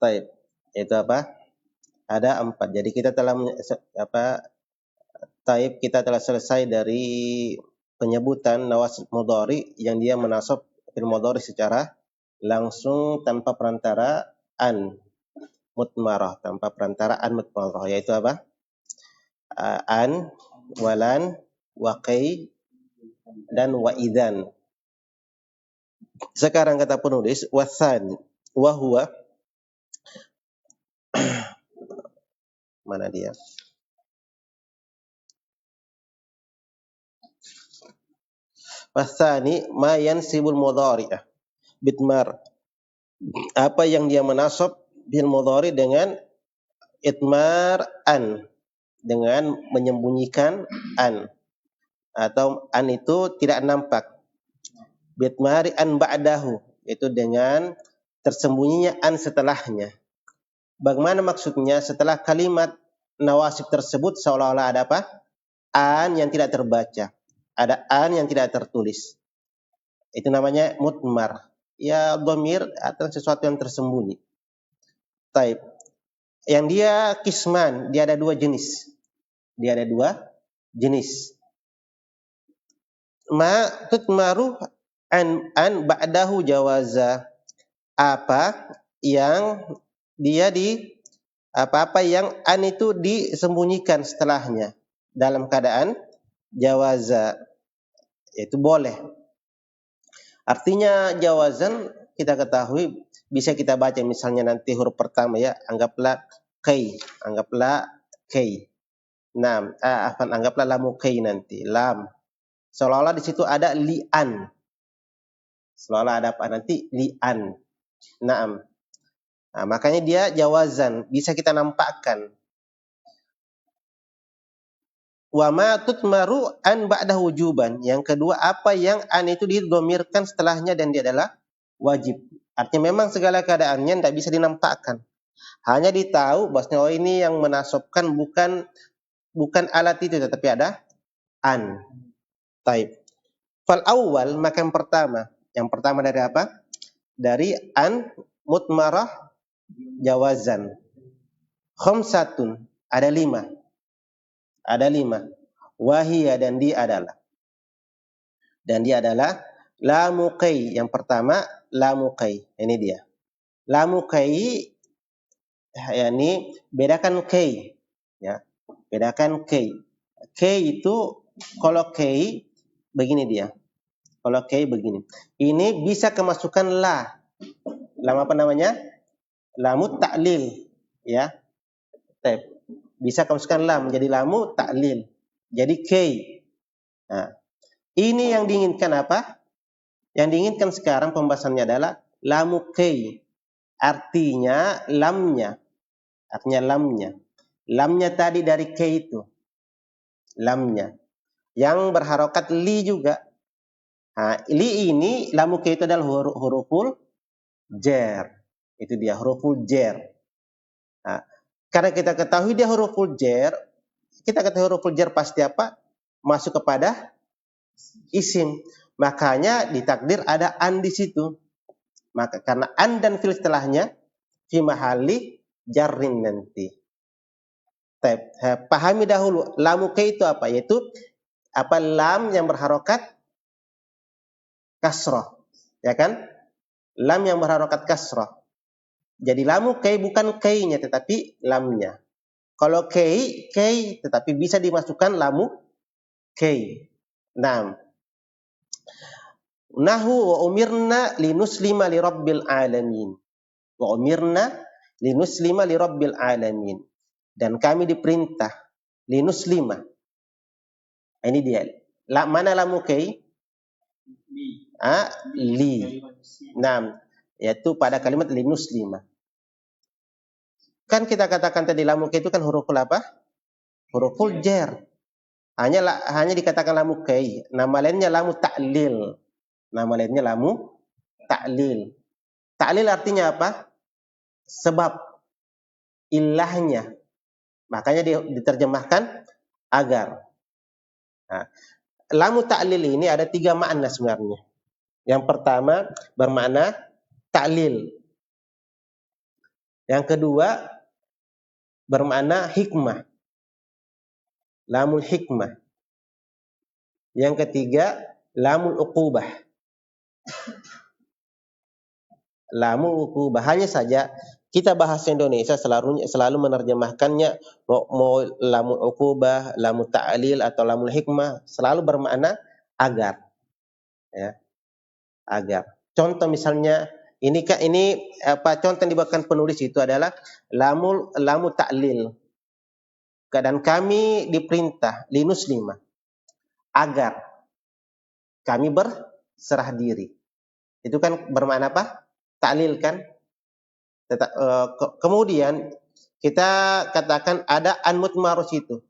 Taib. Itu apa? Ada 4. Jadi kita telah taib, kita telah selesai dari penyebutan nawasib mudhari yang dia menasab fil mudhari secara langsung tanpa perantara an mutmarah, tanpa perantara an mutmarah, yaitu apa? An, walan, waqai, dan wa idzan. Sekarang kata penulis wasan wa huwa, mana dia? Wasani ma yansibul mudhari'ah bitmar. Apa yang dia menasab bil mudhari dengan itmar an, dengan menyembunyikan an, atau an itu tidak nampak. Bitmari an ba'dahu, itu dengan tersembunyinya an setelahnya. Bagaimana maksudnya? Setelah kalimat nawasib tersebut seolah-olah ada apa? An yang tidak terbaca, ada an yang tidak tertulis. Itu namanya mutmar. Ya dhamir atau sesuatu yang tersembunyi. Taib. Yang dia kisman, dia ada 2 jenis. Dia ada 2 jenis. Ma tutmaru an ba'dahu jawaza. Apa yang dia apa yang an itu disembunyikan setelahnya dalam keadaan jawaza, itu boleh. Artinya jawazan kita ketahui bisa kita baca misalnya nanti huruf pertama ya, anggaplah kai, Nah, anggaplah lamu kai nanti, lam. Seolah-olah di situ ada li'an. Seolah ada apa nanti? Li'an. Naam. Nah, makanya dia jawazan, bisa kita nampakkan. Wa ma tutmaru an ba'da wujuban. Yang kedua, apa yang an itu didhomirkan setelahnya dan dia adalah wajib. Artinya memang segala keadaannya tidak bisa dinampakkan. Hanya ditahu bahwasanya oh ini yang menasobkan bukan alat itu tetapi ada an. Taib. Fal awal, maka yang pertama dari apa? Dari an mutmarah jawazan. Khamsatun, ada 5. Ada 5. Wahia, dan dia adalah lamu kai. Yang pertama lamu kai. Ini dia. Lamu kai, yakni bedakan kai. Ya. Bedakan kai. Kai itu kalau kai begini dia. Kalau kai begini. Ini bisa kemasukan la. Lam apa namanya? Lamu ta'lil. Ya. Bisa kemasukan lam menjadi lamu ta'lil. Jadi kai. Nah, ini yang diinginkan apa? Yang diinginkan sekarang pembahasannya adalah lamu kai. Artinya lamnya. Lamnya tadi dari kai itu. Lamnya. Yang berharokat li juga. Nah, li ini lamu kai itu adalah huruful jar. Itu dia huruful jar. Nah, karena kita ketahui dia huruful jar, kita ketahui huruful jar pasti apa? Masuk kepada isim. Makanya ditakdir ada an di situ. Maka karena an dan fil setelahnya fi mahali jarrin nanti. Pahami dahulu lamu kai itu apa? Yaitu apa? Lam yang berharokat kasrah. Ya kan? Lam yang berharokat kasrah. Jadi lamu kai bukan kai-nya tetapi lamnya. Kalau kai tetapi bisa dimasukkan lamu kai. Nah, nahu wa umirna linuslima li rabbil alamin. Wa umirna linuslima li rabbil alamin. Dan kami diperintah linuslima. Ini dia. Mana lamu kai? Li. Nah, yaitu pada kalimat linuslima. Kan kita katakan tadi lamu kai itu kan huruful apa? Huruful jar. Hanya dikatakan lamu kai. Nama lainnya lamu ta'lil. Ta'lil artinya apa? Sebab. Ilahnya. Makanya diterjemahkan agar. Nah, lamu ta'lil ini ada 3 makna sebenarnya. Yang pertama bermakna ta'lil. Yang kedua bermakna hikmah, lamul hikmah. Yang ketiga lamul uqubah, lamul uqubah. Hanya saja kita bahasa Indonesia selalu menerjemahkannya mau lamul uqubah, lamul ta'lil atau lamul hikmah selalu bermakna agar, ya, agar. Contoh misalnya ini contoh yang dibawakan penulis itu adalah lamul ta'lil. Dan kami diperintah linuslima, agar kami berserah diri. Itu kan bermakna apa? Ta'lil kan? Kemudian kita katakan ada an mutmarus itu.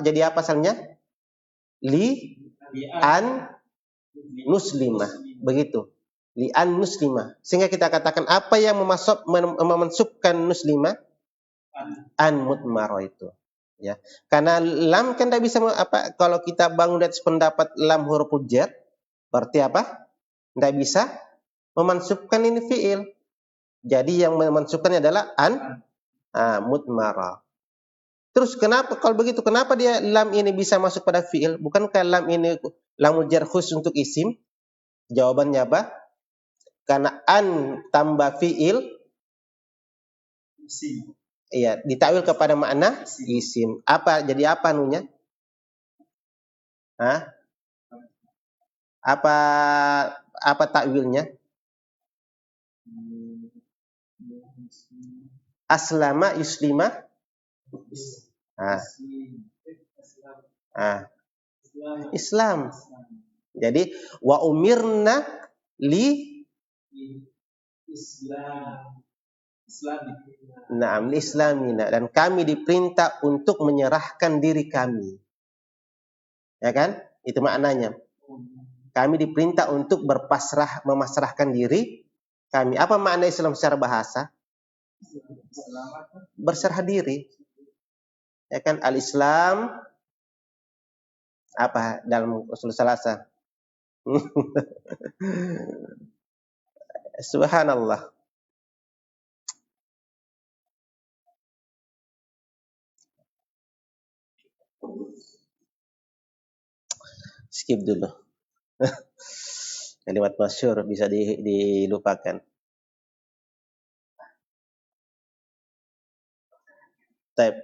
Jadi apa asalnya? Li an muslimah. Begitu. Li an muslimah. Sehingga kita katakan apa yang memensubkan muslimah? An mutmaro itu. Ya. Karena lam kan tidak bisa kalau kita bangun dari pendapat lam huruf jar, berarti apa? Tidak bisa memansubkan ini fiil. Jadi yang memansubkannya adalah an mutmara. Terus kenapa kalau begitu kenapa dia lam ini bisa masuk pada fiil? Bukankah lam ini lamul jar khusus untuk isim? Jawabannya apa? Karena an tambah fiil, iya, ditakwil kepada makna isim. Jadi apa nunya? Apa takwilnya? Aslama yuslima. Islam. Jadi wa umirna li islamina, dan kami diperintah untuk menyerahkan diri kami. Ya kan? Itu maknanya. Kami diperintah untuk memasrahkan diri kami. Apa makna Islam secara bahasa? Berserah diri. Ya kan? Al-Islam apa dalam usul salasa? Subhanallah. Skip dulu. Kalimat masyhur bisa dilupakan. Taib.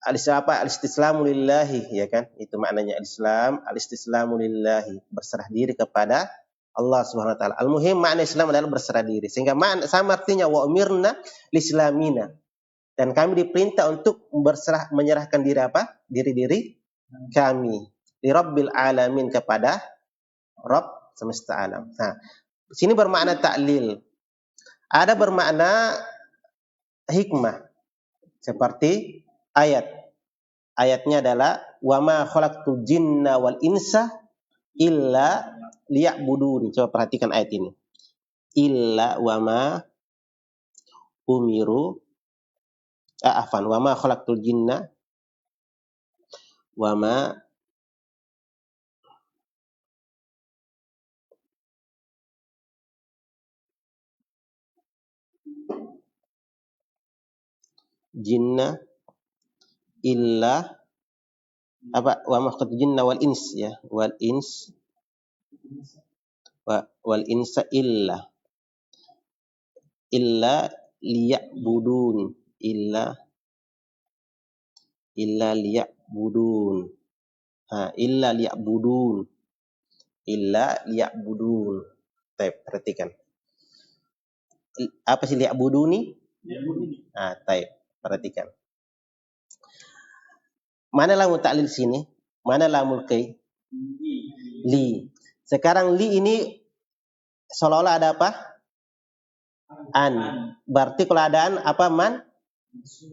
Al-istislamu lillahi, ya kan? Itu maknanya al-Islam, al-istislamu lillahi, berserah diri kepada Allah Subhanahu wa taala. Al-muhim makna Islam adalah berserah diri. Sehingga sama artinya wa umirna lislamina. Dan kami diperintah untuk menyerahkan diri apa? Diri-diri kami li rabbil alamin, kepada Rabb semesta alam. Nah, sini bermakna ta'lil. Ada bermakna hikmah. Seperti ayatnya adalah wa ma khalaqtul jinna wal insa illa liya'budun. Coba perhatikan ayat ini. Illa wa ma umiru wa ma khalaqtul jinna wa ma jinna illa wa ma khalaqtul jinna wal ins, ya, wal insa illa liya'budun, illa liya'budun. Illa liya'budun. Taib, perhatikan. Apa sih liya'buduni? Taib, perhatikan. Mana lamul ta'lil sini? Mana lamul kai? Li. Sekarang li ini seolah-olah ada apa? An. Berarti kalau ada an apa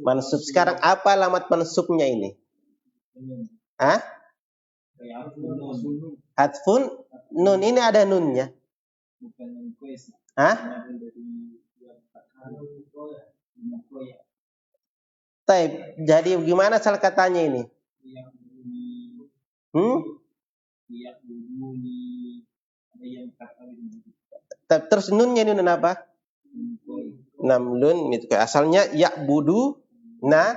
mansub. Sekarang apa alamat mansubnya ini? Hatfun nun. Ini ada nunnya. Taib. Jadi gimana salah katanya ini? Terus nunnya ini nun apa? Namlun. Asalnya ya'budu na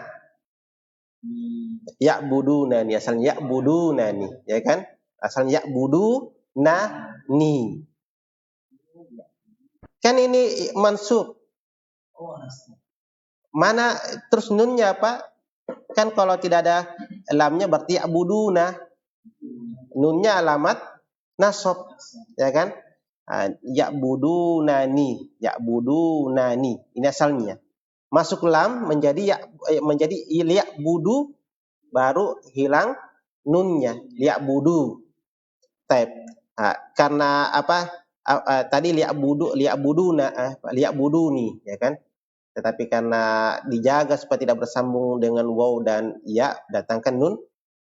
ya'buduna nih, asalnya ya'buduna nih, ya kan? Asalnya ya'buduna ni. Kan ini mansub. Mana terus nunnya apa? Kan kalau tidak ada lamnya berarti ya'buduna. Nunnya alamat nasab, ya kan? Ya'budunani, ya'budunani. Ini asalnya. Masuk lam menjadi menjadi ya'budu, baru hilang nunnya, ya'budu. Taib. Karena apa? Tadi liya'buduna, liya'buduni, ya kan? Tetapi karena dijaga supaya tidak bersambung dengan waw dan ya, datangkan nun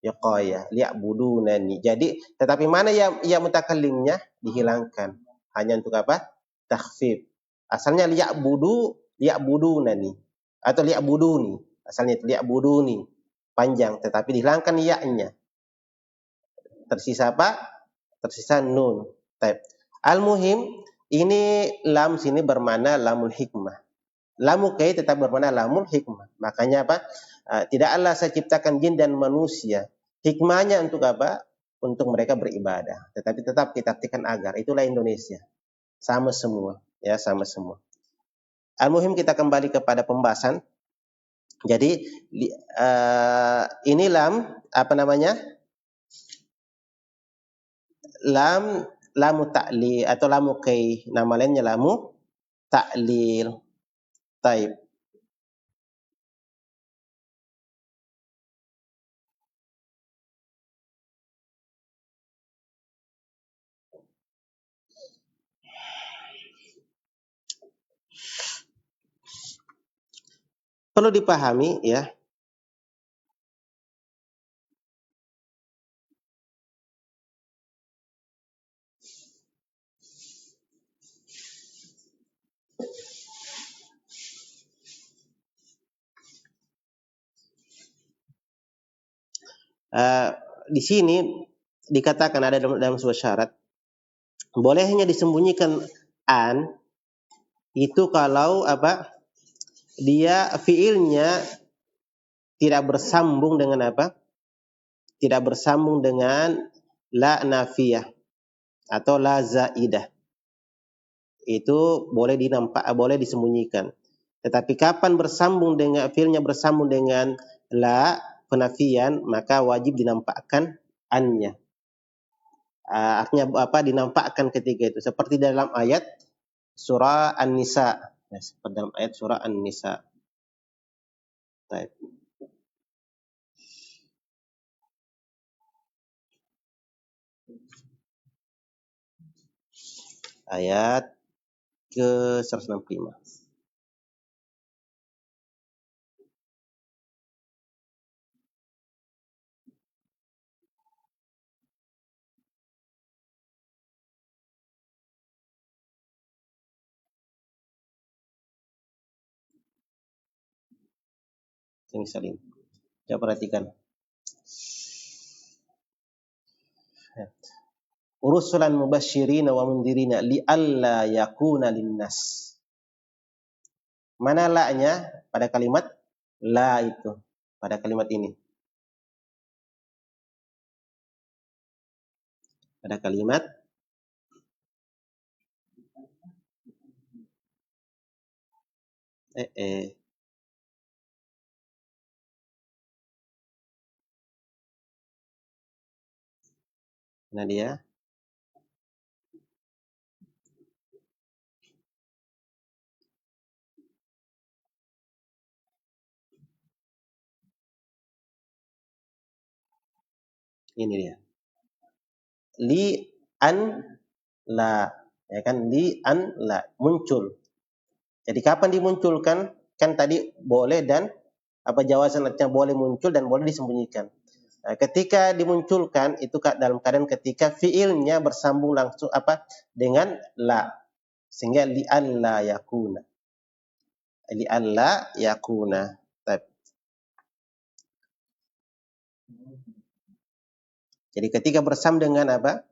yaqaya, liya'budunani. Jadi, tetapi mana ya mutakallimnya dihilangkan. Hanya untuk apa? Takhfif. Asalnya liya'budunani atau liya'buduni. Asalnya itu liya'buduni, panjang, tetapi dihilangkan ya-nya. Tersisa apa? Tersisa nun. Taib. Al-muhim, ini lam sini bermakna lamul hikmah. Lamu kai tetap bermakna lamul hikmah. Makanya apa? Tidaklah saya ciptakan jin dan manusia. Hikmahnya untuk apa? Untuk mereka beribadah. Tetapi tetap kita artikan agar. Itulah Indonesia. Sama semua. Ya, sama semua. Al-muhim kita kembali kepada pembahasan. Jadi ini lam, apa namanya? Lamu ta'lil atau lamu kai. Nama lainnya lamu ta'lil. Taib. Perlu dipahami ya. Di sini dikatakan ada dalam sebuah syarat, bolehnya disembunyikan an itu kalau apa? Dia fiilnya tidak bersambung dengan apa? Tidak bersambung dengan la nafiyah atau la zaidah. Itu boleh boleh disembunyikan. Tetapi kapan bersambung dengan fiilnya bersambung dengan la penafian, maka wajib dinampakkan annya. Artinya apa? Dinampakkan ketika itu. Seperti dalam ayat surah An-Nisa. Ya, seperti dalam ayat surah An-Nisa. Baik. Ayat ke 165. Ini saling. Coba perhatikan. Rusulan mubashirina wa mundirina li'alla yakuna linnas. Mana la-nya pada kalimat la itu? Pada kalimat ini. Pada kalimat Mana dia? Ini dia. Li an la, ya kan? Li an la, muncul. Jadi kapan dimunculkan? Kan tadi boleh dan apa jawaban artinya boleh muncul dan boleh disembunyikan. Nah, ketika dimunculkan itu dalam keadaan ketika fiilnya bersambung langsung apa dengan la, sehingga li an la yakuna. Li an la yakuna. Jadi ketika bersambung dengan apa?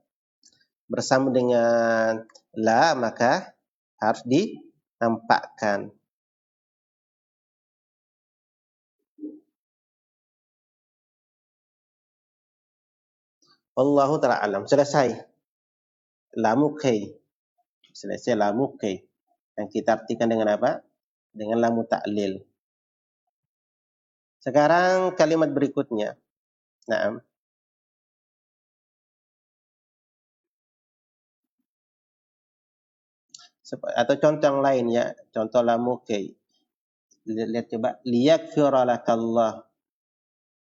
bersama dengan la, maka harus dinampakkan. Wallahu ta'ala alam. Selesai. Lamu kai. Selesai lamu kai. Yang kita artikan dengan apa? Dengan lamu ta'lil. Sekarang kalimat berikutnya. Naam. Atau contoh yang lain ya. Contoh lamu kai. Lihat coba. Liyakfira lakallah.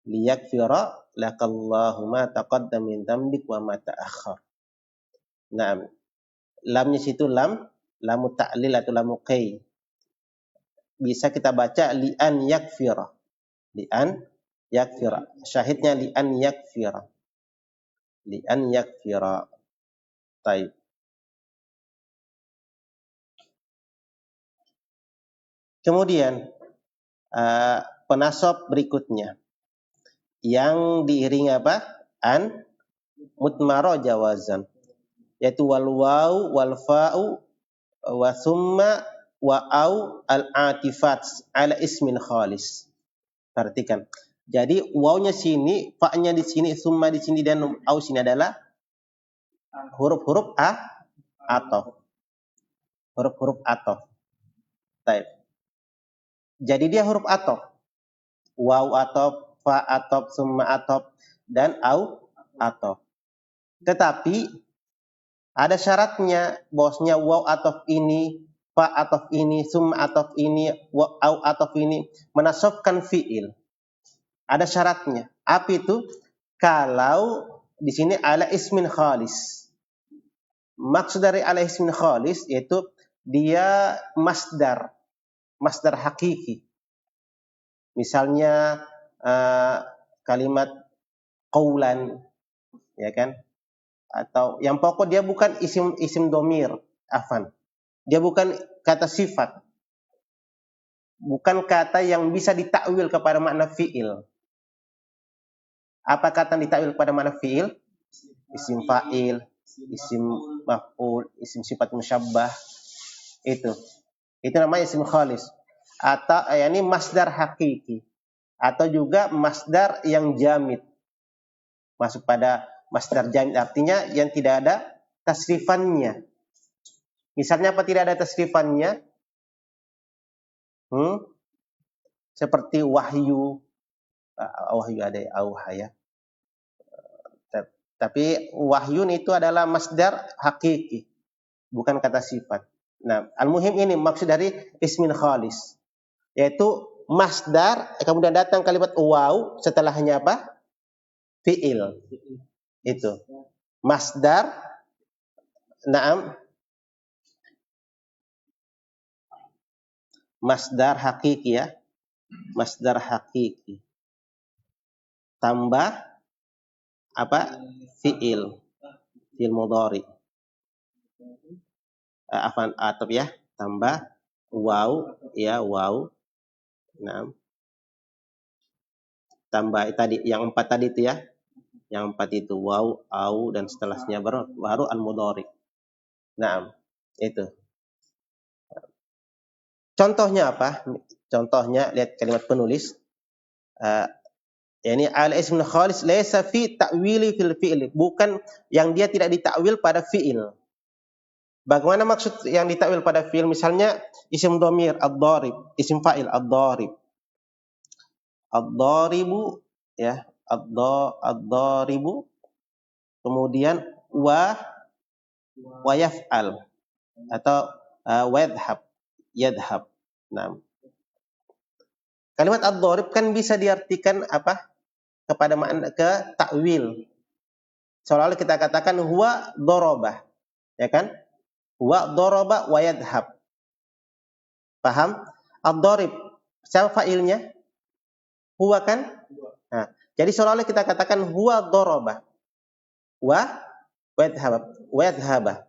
Liyakfira lakallahu ma taqaddam min dzambik wa ma ta'akhkhar. Naam. Lamnya situ lamu ta'lil atau lamu kai. Bisa kita baca li'an yakfira. Li'an yakfira. Syahidnya li'an yakfira. Li'an yakfira. Baik. Kemudian penasab berikutnya yang diiringi apa? An mutmaro jawazan, yaitu wal waw wal fa'u wa summa wa au al atifat ala ismin khalis. Perhatikan. Jadi wawnya sini, fa-nya di sini, summa di sini dan au sini adalah huruf-huruf atof. Huruf-huruf atof. Baik. Jadi dia huruf atof. Waw atof, fa atof, summa atof, dan au atof. Tetapi ada syaratnya, bosnya waw atof ini, fa atof ini, summa atof ini, au atof ini menasabkan fiil. Ada syaratnya. Apa itu? Kalau di sini ala ismin khalis. Maksud dari ala ismin khalis yaitu dia masdar hakiki. Misalnya kalimat qaulan, ya kan? Atau yang pokok dia bukan isim domir, afan. Dia bukan kata sifat. Bukan kata yang bisa ditakwil kepada makna fiil. Apa kata ditakwil kepada makna fiil? Isim fa'il, isim maf'ul, isim sifat musyabbah. Itu namanya isim khalis. Atau ini masdar hakiki. Atau juga masdar yang jamid. Masuk pada masdar jamid artinya yang tidak ada tasrifannya. Misalnya apa tidak ada tasrifannya? Seperti wahyu. Wahyu ada auha ya. Tapi wahyun itu adalah masdar hakiki. Bukan kata sifat. Nah, al-muhim ini maksud dari ismin khalis. Yaitu masdar, kemudian datang kalimat waw, setelahnya apa? Fi'il. Itu. Masdar, naam. Masdar hakiki ya. Masdar hakiki. Tambah apa? Fi'il. Fi'il mudhari. Afan atau ya. Tambah waw, ya waw. Nah. Tambah tadi yang 4 tadi itu ya. Yang 4 itu waw, au dan setelahnya baru al-mudhari. Nah, itu. Contohnya apa? Contohnya lihat kalimat penulis. Yani al-ismul khalis laysa fi ta'wili fil fi'il. Bukan yang dia tidak ditakwil pada fi'il. Bagaimana maksud yang ditakwil pada fi'il? Misalnya isim dhamir ad-dharib, isim fa'il ad-dharib. Ad-dharibu ya, ad-dharibu. Kemudian wa yaf'al atau yadhhab. Nah. Kalimat ad-dharib kan bisa diartikan apa? Kepada makna ke takwil. Seolah-olah kita katakan huwa darabah. Ya kan? Huwa daraba wa yadhhab. Paham? Ad-dharib. Siapa fa'ilnya? Huwa kan? Nah, jadi seolah-olah kita katakan huwa daraba wa yadhhab.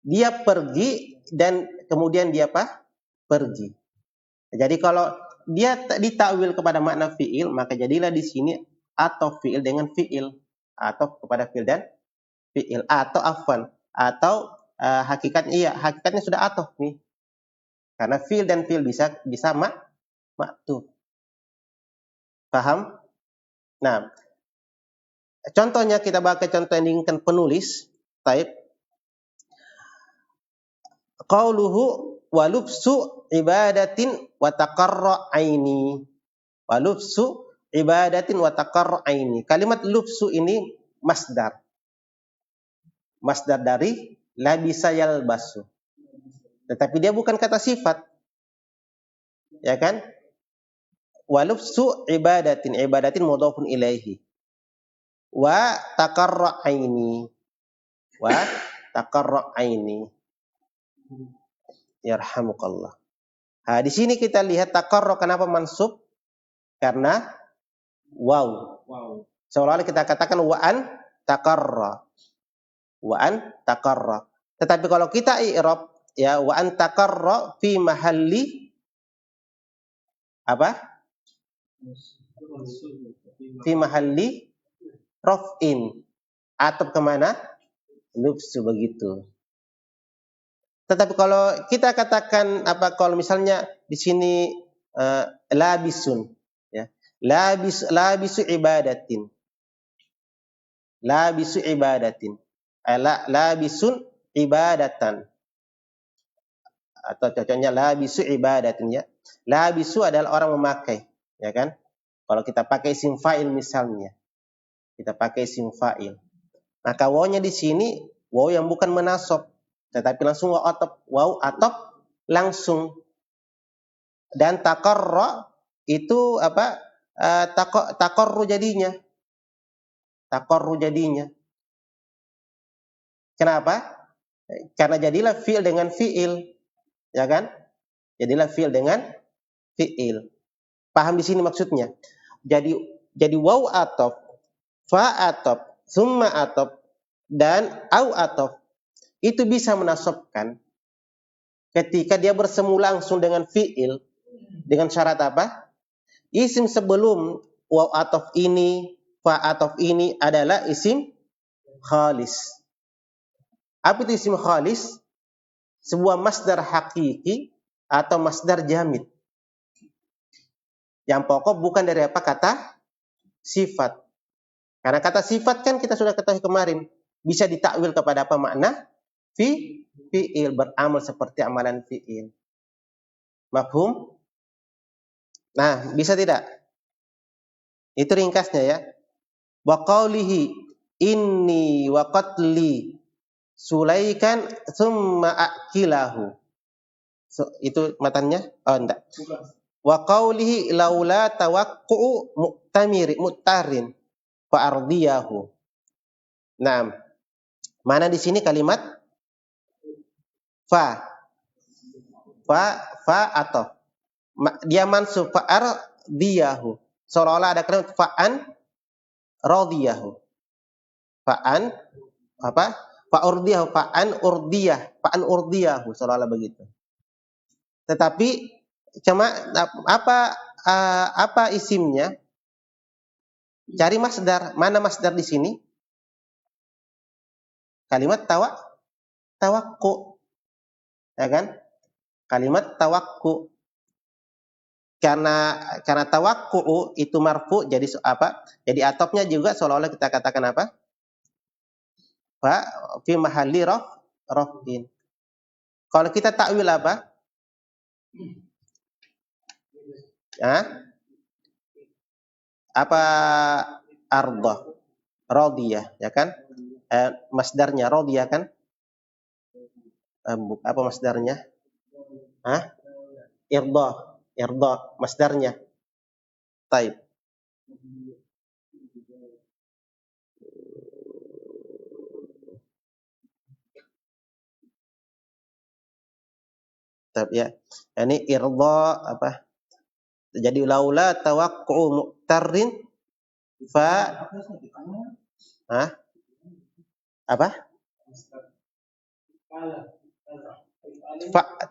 Dia pergi dan kemudian dia apa? Pergi. Jadi kalau dia ditakwil kepada makna fi'il, maka jadilah di sini atau fi'il dengan fi'il, atau kepada fi'il dan fi'il, atau afwan atau hakikatnya sudah atof nih. Karena fi'il dan fi'il bisa maktuf. Paham? Nah, contohnya kita pakai contoh yang diinginkan penulis. Taib. Qauluhu walubsu ibadatin wa taqarra aini. Walubsu ibadatin wa taqarra aini. Kalimat lubsu ini masdar. Masdar dari labisa yalbasu. Tetapi dia bukan kata sifat. Ya kan? Walubsu ibadatin mudhafun ilaihi. Wa taqarra aini. Wa taqarra aini. Yarhamukallah. Nah, di sini kita lihat taqarra kenapa mansub? Karena waw. Seolah-olah kita katakan wa'an taqarra. Wa'an taqarra. Tetapi kalau kita i'rab ya wa'an taqarra fi mahalli apa? Fi mahalli raf'in. Atau kemana? Lubsu begitu. Tetapi kalau kita katakan kalau misalnya di sini labisun ya. Labisu ibadatin. Labisu ibadatin. Labisun ibadatan. Atau cocoknya labisu ibadatin ya. Labisu adalah orang memakai, ya kan? Kalau kita pakai isim fa'il misalnya. Kita pakai isim fa'il. Maka wawnya di sini waw yang bukan menasab, tetapi langsung waw atop langsung. Dan taqarra itu apa? Taqarru jadinya. Taqarru jadinya. Kenapa? Karena jadilah fi'il dengan fi'il. Ya kan? Jadilah fi'il dengan fi'il. Paham di sini maksudnya? Jadi waw atop, fa atop, summa atop, dan au atop itu bisa menasabkan ketika dia bersemu langsung dengan fi'il dengan syarat apa? Isim sebelum waw atop ini, fa atop ini adalah isim khalis. Apa itu isim khalis? Sebuah masdar hakiki atau masdar jamid. Yang pokok bukan dari apa kata sifat. Karena kata sifat kan kita sudah ketahui kemarin. Bisa ditakwil kepada apa makna? Fi'il, beramal seperti amalan fi'il. Mafhum? Nah, bisa tidak? Itu ringkasnya ya. Wa qawlihi inni wa qatli sulaikan thumma akilahu. So, itu matanya? Oh, enggak. Wa qawlihi laula tawaqqu'u mu'tarin fa ardiyahu. Nah, mana di sini kalimat fa atau dia mansub fa ardiyahu. Seolah-olah ada kalimat fa'an radiyahu. Fa'an apa? Fa urdiyahu, fa'an urdiyahu, seolah-olah begitu. Tetapi cuma apa isimnya? Cari masdar. Mana masdar di sini? Kalimat tawakku. Ya kan? Kalimat tawakku. Karena tawakku itu marfu jadi apa? Jadi atopnya juga seolah-olah kita katakan apa? Fa fi mahalli raf'in. Kalau kita takwil apa? Apa ardah? Radiyah, ya kan? Masdarnya radiyah kan? Apa masdarnya? Irda masdarnya. Taib. Taib ya. Ini irda apa? Jadi laula tawaqqu'u mu'tarin fa apa?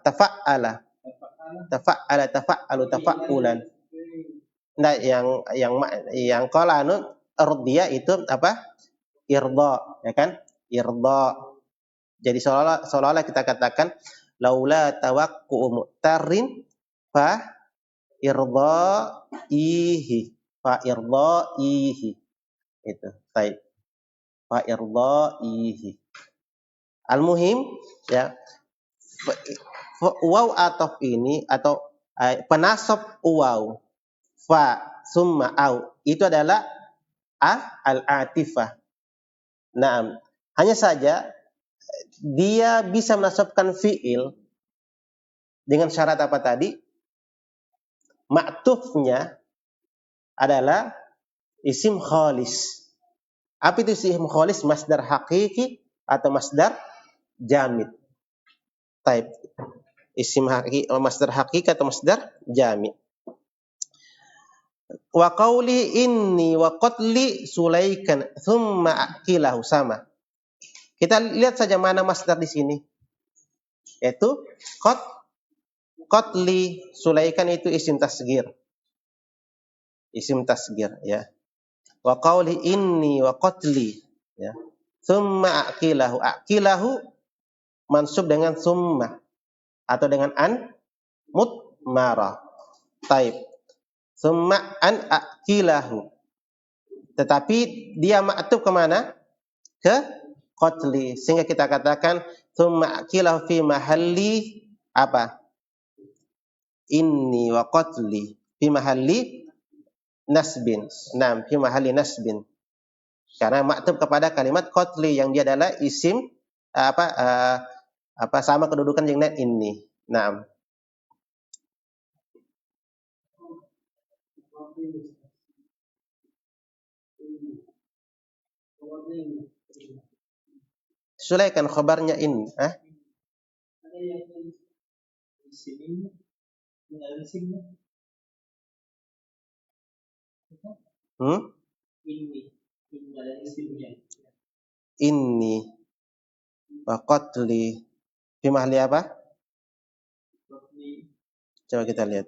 Tafa'ala tafa'ulan. Nah, yang qala anu ardiya itu apa? Irda, ya kan? Irda. Jadi seolah-olah kita katakan laula tawaqqu'u mu'tarrin fa irdaihi itu. Baik. Fa irdaihi. Al-muhim ya, waw atof ini atau penasab waw fa summa au itu adalah al-atifah. Nah, hanya saja dia bisa menasabkan fiil dengan syarat apa tadi? Ma'tufnya adalah isim khalis. Apa itu isim khalis? Masdar hakiki atau masdar jamid. Taib. Isim masdar hakiki atau masdar jamid. Wa qawli inni wa qatli Sulaikan thumma akilahu sama. Kita lihat saja mana masdar di sini. Yaitu qatli Sulaikan itu isim tasgir. Isim tasgir ya. Wa qawli inni wa qatli ya. Thumma akilahu. Akilahu mansub dengan summa atau dengan an mutmara. Taib. Summa an akilahu. Tetapi dia ma'tuf kemana? Ke qatli. Sehingga kita katakan summa akilahu fi mahalli apa? Inni wa qatli fi mahalli nasbin. Naam, fi mahalli nasbin. Karena ma'tuf kepada kalimat qatli yang dia adalah isim sama kedudukan dengan ini. Naam. Sulaikan khabarnya in. Inni wa qatli fi mahalli apa? Coba kita lihat.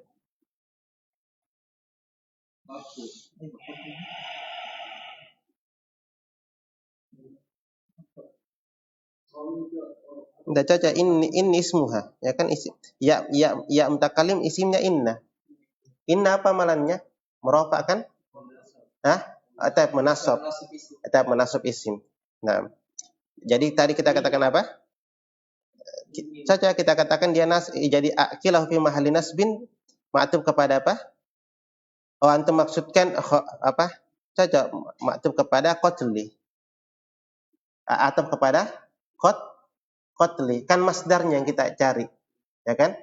Tidak cocok ini ismuha, ya kan isim. Ya mutakalim isimnya inna. Inna apa malannya? Merafa kan? Atau menasab isim. Nah, jadi tadi kita katakan apa? Saja kita katakan dia jadi akilah fi mahalli nasbin ma'tuf kepada apa? Oh, antum maksudkan apa? Saja ma'tuf kepada qatli. Atau kepada qatli. Kan masdarnya yang kita cari. Ya kan?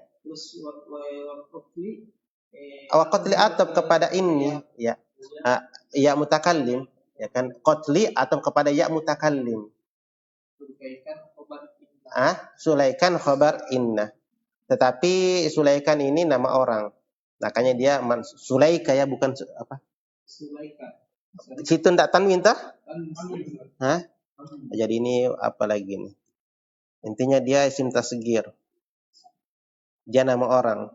Wa qatli atau kepada ini ya. Ya mutakallim, ya kan? Qatli atau kepada ya mutakallim. Sulaikan khabar inna. Tetapi Sulaikan ini nama orang. Makanya dia Sulaika ya, bukan apa? Sulaika. Situ ndak tanwin toh? Jadi ini apa lagi nih? Intinya dia isim tasgir. Dia nama orang.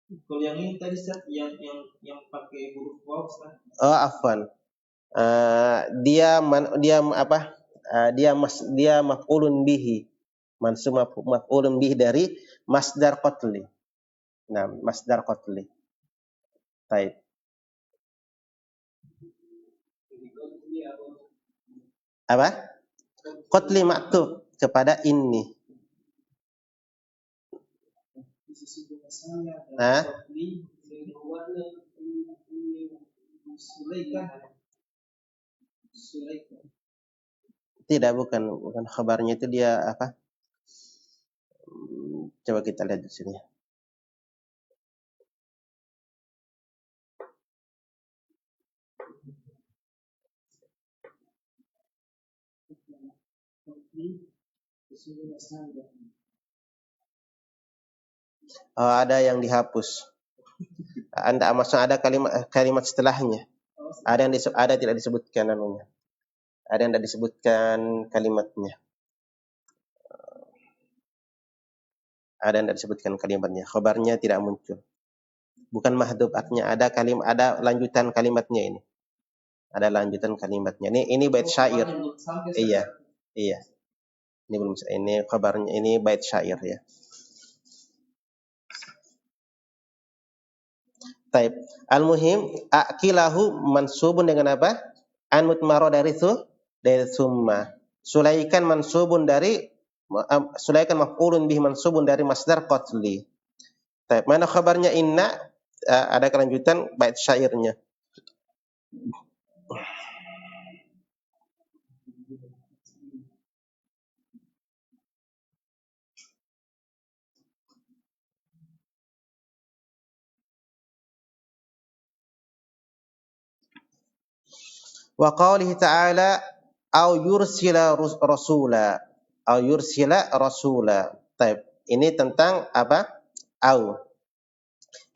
Kalau yang ini tadi yang pakai huruf waw, oh afwan. Dia apa? Dia maf'ulun bihi. Mansub maf'ulun bihi dari masdar qatli. Nah, masdar qatli. Baik. Apa? Qatli ma'tuf kepada ini. Tidak, bukan kabarnya itu dia apa? Coba kita lihat di sini. Oh, ada yang dihapus. Maksudnya ada kalimat setelahnya. Ada tidak disebutkan namanya. Ada yang tidak disebutkan kalimatnya. Ada yang tidak disebutkan kalimatnya. Khabarnya tidak muncul. bukan mahdhuf, artinya ada lanjutan kalimatnya ini. Ada lanjutan kalimatnya. Ini bait syair. Iya. Iya. Ini kabarnya, ini bait syair ya. Taib. Al-muhim akilahu mansubun dengan apa? An mutmaro dari summa. Sulaikan mansubun dari sulaikan maf'ulun bihi mansubun dari masdar qatli. Taib. Mana kabarnya inna? Ada kelanjutan bait syairnya. Wa qawlihi ta'ala au yursila rasula. Au yursila rasula. Taib. Ini tentang apa? Au.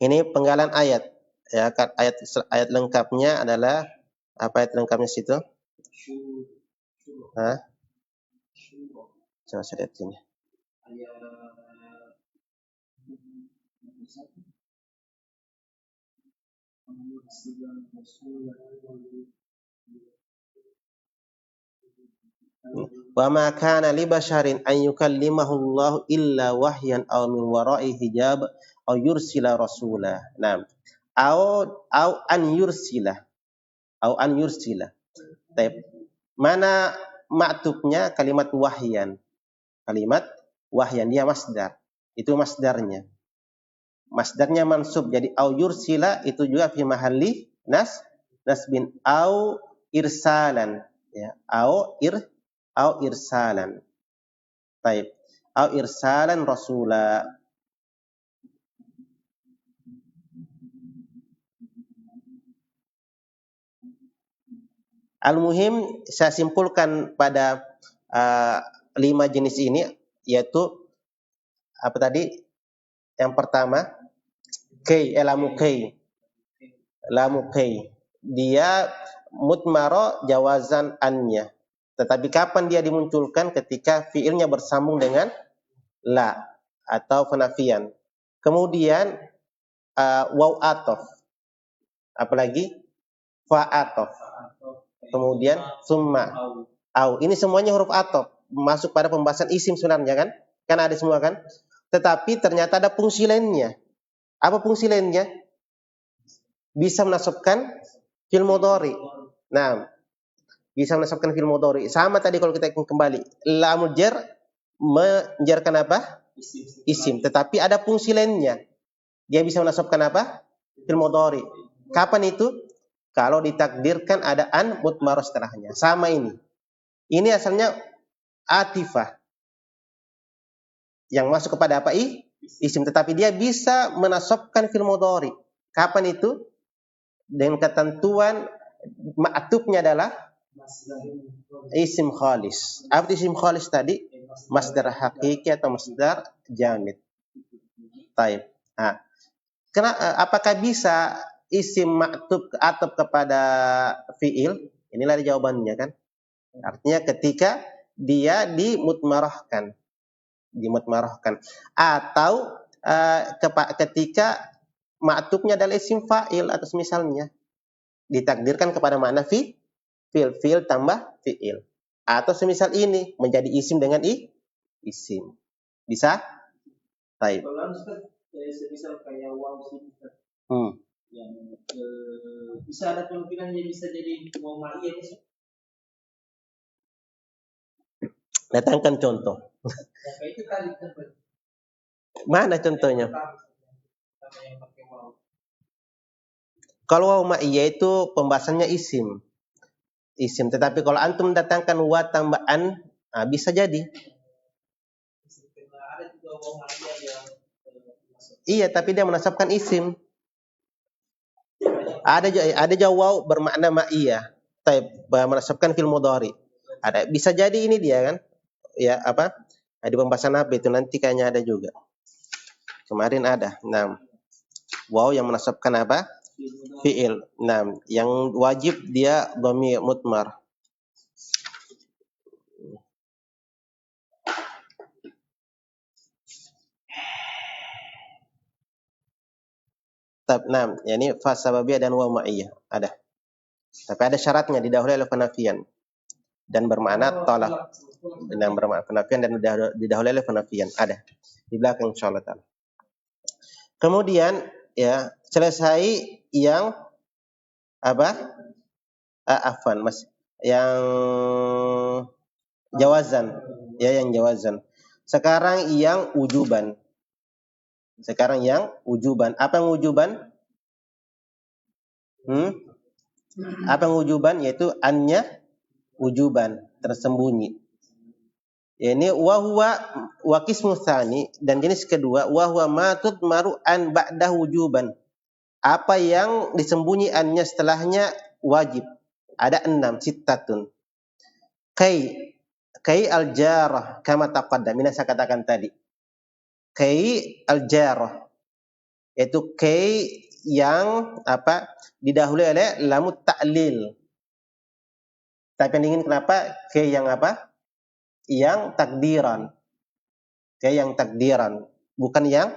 Ini penggalan ayat. Ya, ayat lengkapnya adalah apa ayat lengkapnya situ? Hah? Coba saya lihat sini. Wa ma kana li basharin an yukallimahu Allah illa wahyan aw min wara'i hijab aw yursila rasula. Nah, au an yursila. Au an yursila. Taib. Mana ma'tubnya kalimat wahyan. Kalimat wahyan dia masdar. Itu masdarnya. Masdarnya mansub. Jadi au yursila itu juga fi mahalli nasbin au irsalan. Ya, au irsalan. Baik. Au irsalan rasula. Al-muhim saya simpulkan pada 5 jenis ini, yaitu apa tadi? Yang pertama, lamu kay. Lamu kay. Dia mutmaro jawazan annya. Tetapi kapan dia dimunculkan? Ketika fiilnya bersambung dengan la atau penafian. Kemudian waw atof. Apalagi fa atof. Kemudian summa au. Ini semuanya huruf atof, masuk pada pembahasan isim sebenarnya kan? Kan ada semua kan? Tetapi ternyata ada fungsi lainnya. Apa fungsi lainnya? Bisa menasabkan fil mudhari. Nah, bisa menasabkan fil mudhari. Sama tadi kalau kita kembali, lamul jar menjarkan apa? Isim. Tetapi ada fungsi lainnya. Dia bisa menasabkan apa? Fil mudhari. Kapan itu? Kalau ditakdirkan ada an mutmar setelahnya. Sama ini. Ini asalnya atifah. Yang masuk kepada apa? Isim. Tetapi dia bisa menasabkan fil mudhari. Kapan itu? Dengan ketentuan ma'tubnya adalah isim khalis. Apa isim khalis tadi? Masdar hakiki atau masdar jamid. Taib. Nah, apakah bisa isim ma'tub atop kepada fiil? Inilah jawabannya kan. Artinya ketika dia dimutmarahkan. Atau ketika ma'tubnya adalah isim fa'il atau misalnya ditakdirkan kepada makna fiil tambah fiil. Atau semisal ini menjadi isim dengan isim. Bisa? Taib. Semisal kayak waw sih. Yang bisa ada kemungkinan dia bisa jadi waw ma'iyah sih. Datangkan contoh. Itu tadi Mana contohnya? Kalau waw ma'iyah itu pembahasannya isim. Tetapi kalau antum datangkan wa tambah an, bisa jadi. Iya, tapi dia menasabkan isim. Ada juga waw bermakna ma'iyah. Taib, menasabkan fil mudhari. Ada, bisa jadi ini dia kan? Ya, apa? Di pembahasan apa itu nanti kayaknya ada juga. Kemarin ada. Nah, waw yang menasabkan apa? Fi'il. Nah, yang wajib dia dhamir mutmar. Yani fa sababiyah dan waw ma'iyah ada. Tapi ada syaratnya, didahului oleh penafian dan bermakna tolak. Dan bermakna penafian dan didahului oleh penafian ada di belakang insyaallah taala. Kemudian ya selesai yang apa? Afwan Mas, yang jawazan, ya yang jawazan. Sekarang yang wujuban. Apa yang wujuban? Apa yang wujuban? Yaitu annya wujuban, tersembunyi. Ini wa qismu tsani, dan jenis kedua wa huwa ma tudmaru an ba'da wujuban. Apa yang disembunyi annya setelahnya wajib. Ada 6 sittatun. Kai al-jarah kama taqaddam, ini saya katakan tadi. Kai al-jarah yaitu kai yang apa? Didahului oleh lamut ta'lil. Tapi yang ingin kenapa? Kai yang apa? Yang takdiran. Kai yang takdiran, bukan yang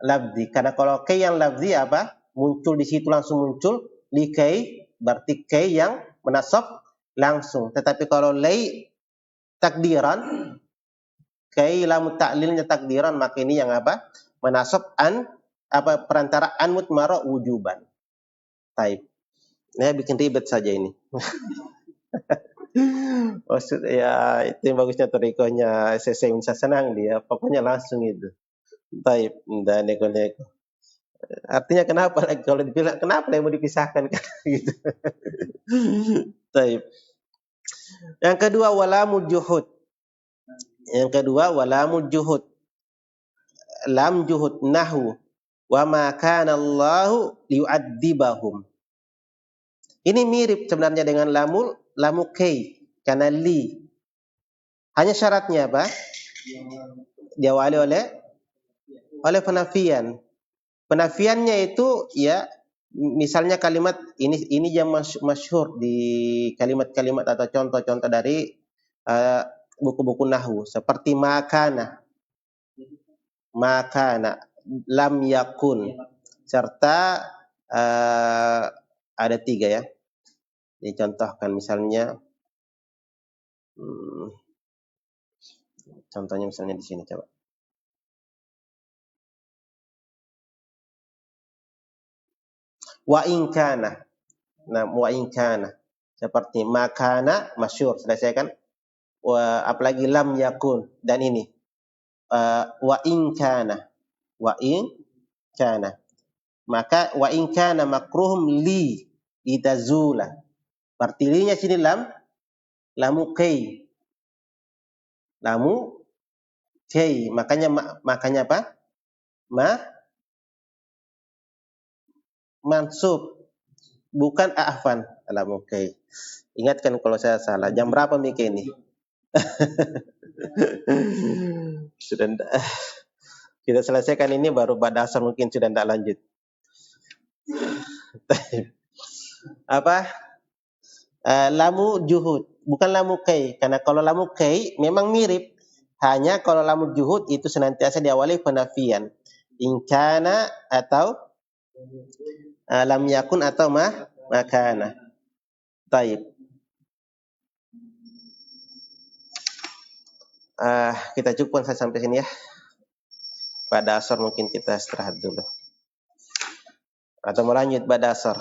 lafzi. Karena kalau kai yang lafzi apa? Muncul di situ langsung muncul li kai, berarti kai yang menasab langsung. Tetapi kalau lai takdiran, kai lamut ta'lilnya takdiran, maka ini yang apa? Menasab an apa perantara an mutmara wujuban. Taib. Nah, bikin ribet saja ini. Maksud ya itu yang bagusnya torikohnya saya bisa senang dia, pokoknya langsung itu. Taib, dan neko-neko. Artinya kenapa kalau dibilang kenapa yang mau dipisahkan gitu. Taib. Yang kedua walamul juhud. Lam juhud nahu wa ma kana Allahu liyu'adzibahum. Ini mirip sebenarnya dengan lamu kai karena li. Hanya syaratnya apa? Diawali oleh penafian. Penafiannya itu ya misalnya kalimat ini yang masyhur di kalimat-kalimat atau contoh-contoh dari buku-buku nahwu seperti makana, lam yakun, serta ada 3 ya. Dicontohkan misalnya contohnya misalnya di sini coba. Wa in kana. Nah, wa in kana seperti makana masyhur, selesai kan? Apalagi lam yakun dan ini wa in kana. Maka wa in kana makruhum li itazula. Berarti linya sini lamu kai. Makanya apa? Mansub, bukan afan. Lamu kai. Ingatkan kalau saya salah. Jam berapa Mika ini? Sudah kita selesaikan ini baru pada asar mungkin sudah tidak lanjut. Apa? Lamu juhud, bukan lamu kai. Karena kalau lamu kai memang mirip. Hanya kalau lamu juhud itu senantiasa diawali penafian. Inkana atau lam yakun atau makana. Taib. Kita cukupkan sampai sini ya. Pada asar mungkin kita istirahat dulu. Atau mau lanjut pada asar?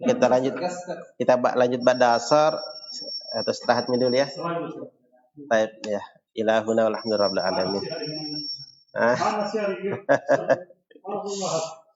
Kita lanjut pada asar atau istirahatnya dulu ya. Baik ya. Ilahuna walhamdulillah rabbil alamin.